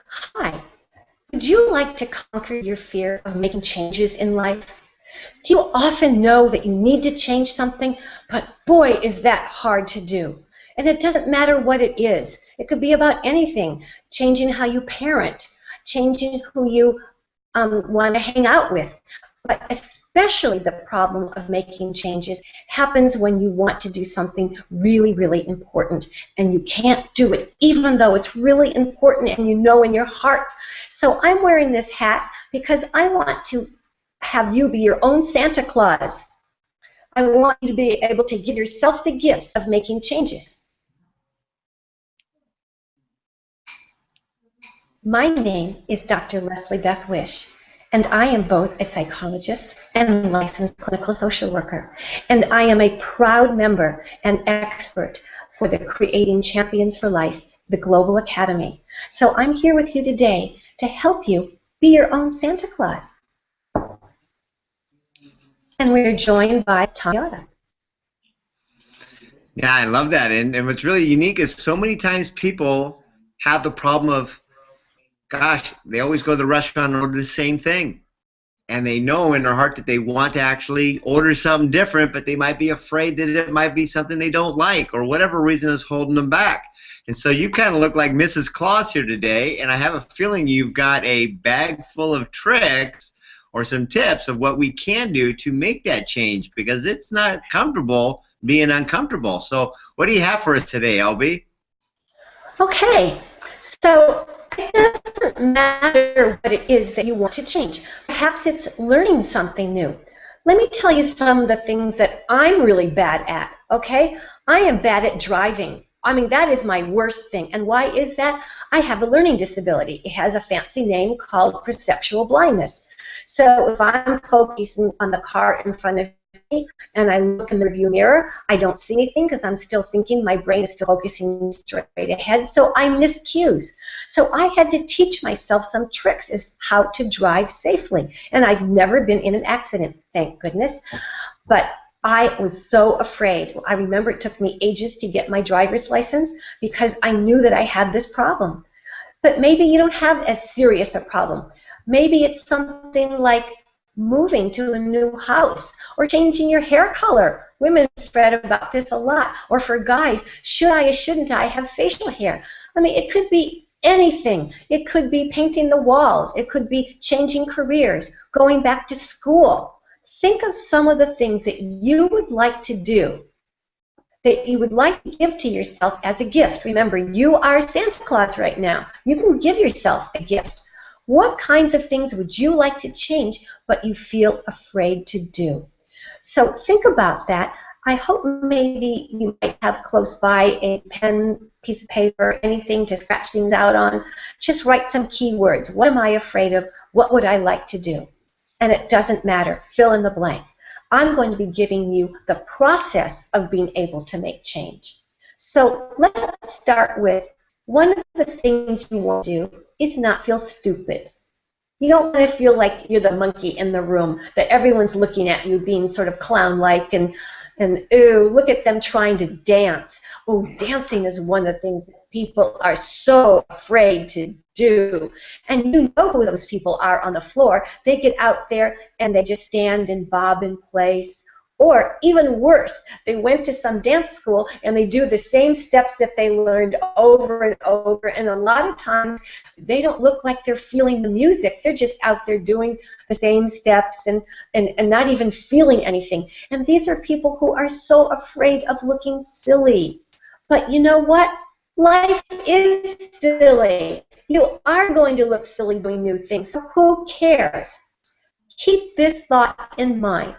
Hi, would you like to conquer your fear of making changes in life? Do you often know that you need to change something, but boy, is that hard to do? And it doesn't matter what it is. It could be about anything, changing how you parent, changing who you want to hang out with. But especially the problem of making changes happens when you want to do something really, really important and you can't do it, even though it's really important and you know in your heart. So I'm wearing this hat because I want to have you be your own Santa Claus. I want you to be able to give yourself the gifts of making changes. My name is Dr. Leslie Beth Wish, and I am both a psychologist and a licensed clinical social worker. And I am a proud member and expert for the Creating Champions for Life, the Global Academy. So I'm here with you today to help you be your own Santa Claus. And we're joined by Toyota. Yeah, I love that. And what's really unique is so many times people have the problem of, gosh, they always go to the restaurant and order the same thing. And they know in their heart that they want to actually order something different, but they might be afraid that it might be something they don't like or whatever reason is holding them back. And so you kind of look like Mrs. Claus here today, and I have a feeling you've got a bag full of tricks or some tips of what we can do to make that change, because it's not comfortable being uncomfortable. So what do you have for us today, LB? Okay, so it doesn't matter what it is that you want to change. Perhaps it's learning something new. Let me tell you some of the things that I'm really bad at, okay? I am bad at driving. I mean, that is my worst thing. And why is that? I have a learning disability. It has a fancy name called perceptual blindness. So if I'm focusing on the car in front of me and I look in the rearview mirror, I don't see anything because I'm still thinking, my brain is still focusing straight ahead, so I miss cues. So I had to teach myself some tricks as how to drive safely. And I've never been in an accident, thank goodness. But I was so afraid. I remember it took me ages to get my driver's license because I knew that I had this problem. But maybe you don't have as serious a problem. Maybe it's something like moving to a new house or changing your hair color. Women fret about this a lot. Or for guys, should I or shouldn't I have facial hair? I mean, it could be anything. It could be painting the walls. It could be changing careers, going back to school. Think of some of the things that you would like to do, that you would like to give to yourself as a gift. Remember, you are Santa Claus right now. You can give yourself a gift. What kinds of things would you like to change, but you feel afraid to do? So think about that. I hope maybe you might have close by a pen, piece of paper, anything to scratch things out on. Just write some keywords. What am I afraid of? What would I like to do? And it doesn't matter. Fill in the blank. I'm going to be giving you the process of being able to make change. So let's start with one of the things you want to do is not feel stupid. You don't want to feel like you're the monkey in the room, that everyone's looking at you being sort of clown-like and ooh, look at them trying to dance. Oh, dancing is one of the things that people are so afraid to do. And you know who those people are on the floor. They get out there and they just stand and bob in place. Or even worse, they went to some dance school and they do the same steps that they learned over and over. And a lot of times they don't look like they're feeling the music. They're just out there doing the same steps and not even feeling anything. And these are people who are so afraid of looking silly. But you know what? Life is silly. You are going to look silly doing new things. So who cares? Keep this thought in mind.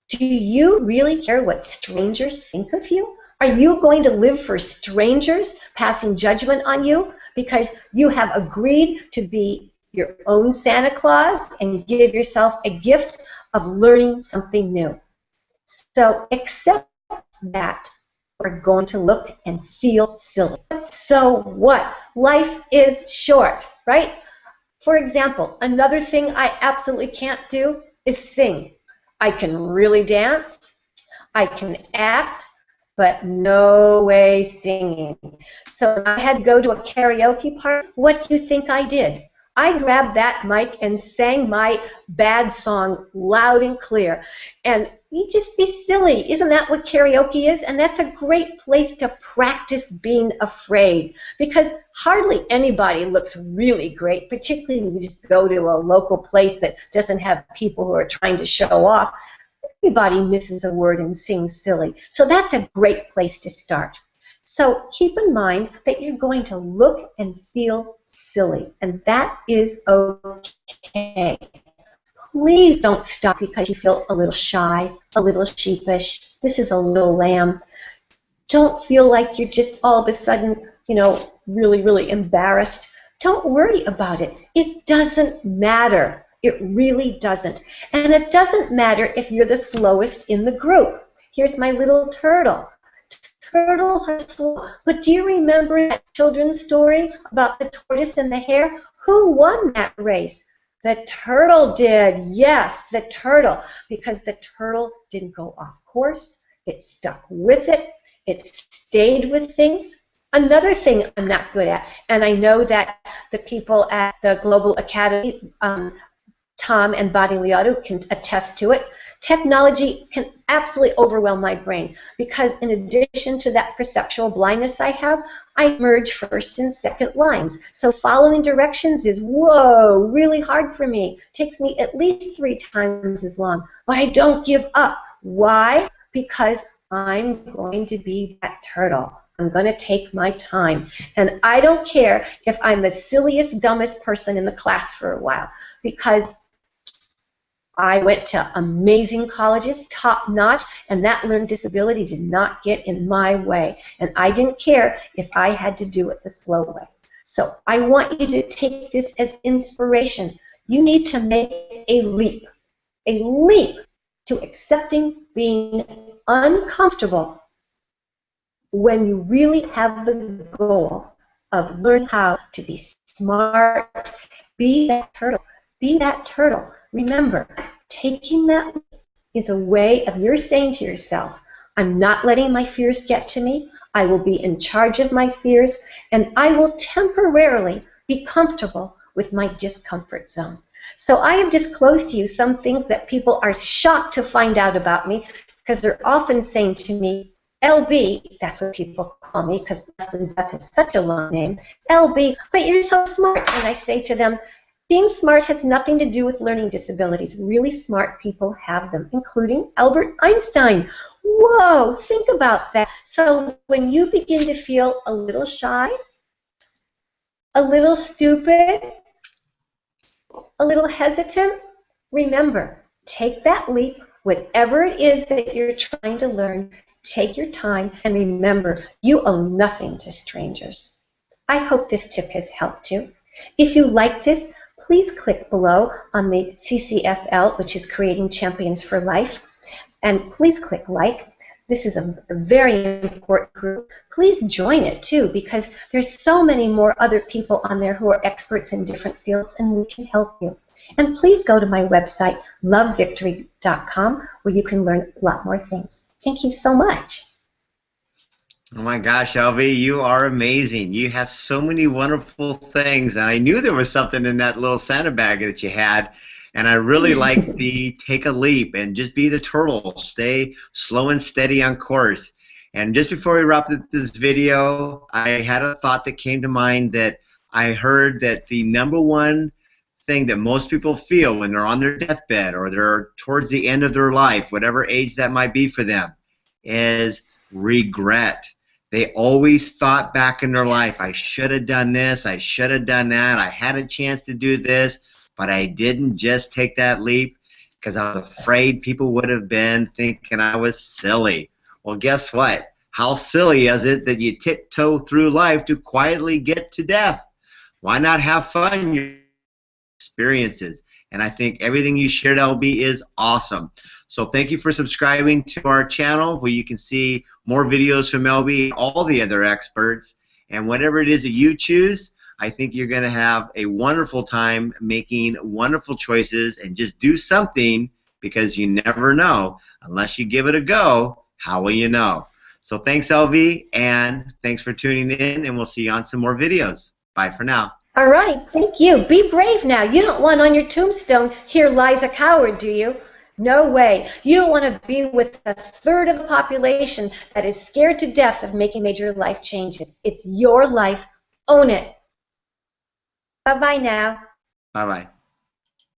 Do you really care what strangers think of you? Are you going to live for strangers passing judgment on you because you have agreed to be your own Santa Claus and give yourself a gift of learning something new? So accept that we're going to look and feel silly. So what? Life is short, right? For example, another thing I absolutely can't do is sing. I can really dance, I can act, but no way singing. So when I had to go to a karaoke party, what do you think I did? I grabbed that mic and sang my bad song loud and clear. And you just be silly. Isn't that what karaoke is? And that's a great place to practice being afraid, because hardly anybody looks really great, particularly when you just go to a local place that doesn't have people who are trying to show off. Everybody misses a word and sings silly. So that's a great place to start. So keep in mind that you're going to look and feel silly, and that is okay. Please don't stop because you feel a little shy, a little sheepish. This is a little lamb. Don't feel like you're just all of a sudden, really, really embarrassed. Don't worry about it. It doesn't matter. It really doesn't. And it doesn't matter if you're the slowest in the group. Here's my little turtle. Turtles are slow. But do you remember that children's story about the tortoise and the hare? Who won that race? The turtle did. Yes, the turtle. Because the turtle didn't go off course. It stuck with it. It stayed with things. Another thing I'm not good at, and I know that the people at the Global Academy, Tom and Badi Liotta, can attest to it. Technology can absolutely overwhelm my brain because in addition to that perceptual blindness I have, I merge first and second lines. So following directions is, whoa, really hard for me. It takes me at least 3 times as long. But I don't give up. Why? Because I'm going to be that turtle. I'm going to take my time. And I don't care if I'm the silliest, dumbest person in the class for a while, because I went to amazing colleges, top-notch, and that learning disability did not get in my way. And I didn't care if I had to do it the slow way. So I want you to take this as inspiration. You need to make a leap to accepting being uncomfortable when you really have the goal of learning how to be smart. Be that turtle. Be that turtle. Remember, taking that leap is a way of you're saying to yourself, I'm not letting my fears get to me. I will be in charge of my fears, and I will temporarily be comfortable with my discomfort zone. So I have disclosed to you some things that people are shocked to find out about me, because they're often saying to me, LB, that's what people call me because Leslie Beth is such a long name, LB, but you're so smart. And I say to them, being smart has nothing to do with learning disabilities. Really smart people have them, including Albert Einstein. Whoa, think about that. So when you begin to feel a little shy, a little stupid, a little hesitant, remember, take that leap, whatever it is that you're trying to learn, take your time, and remember, you owe nothing to strangers. I hope this tip has helped you. If you like this, please click below on the CCFL, which is Creating Champions for Life, and please click like. This is a very important group. Please join it too, because there's so many more other people on there who are experts in different fields, and we can help you. And please go to my website, lovevictory.com, where you can learn a lot more things. Thank you so much. Oh my gosh, LV, you are amazing. You have so many wonderful things, and I knew there was something in that little Santa bag that you had, and I really like the take a leap and just be the turtle. Stay slow and steady on course. And just before we wrap up this video, I had a thought that came to mind that I heard that the #1 thing that most people feel when they're on their deathbed or they're towards the end of their life, whatever age that might be for them, is regret. They always thought back in their life, I should have done this, I should have done that, I had a chance to do this, but I didn't just take that leap because I was afraid people would have been thinking I was silly. Well, guess what? How silly is it that you tiptoe through life to quietly get to death? Why not have fun? Your experiences. And I think everything you shared, LB, is awesome. So thank you for subscribing to our channel where you can see more videos from LB, all the other experts, and whatever it is that you choose, I think you're going to have a wonderful time making wonderful choices, and just do something, because you never know. Unless you give it a go, how will you know? So thanks, LV, and thanks for tuning in, and we'll see you on some more videos. Bye for now. All right, thank you. Be brave now. You don't want on your tombstone, "Here lies a coward," do you? No way. You don't want to be with a third of the population that is scared to death of making major life changes. It's your life. Own it. Bye-bye now. Bye-bye.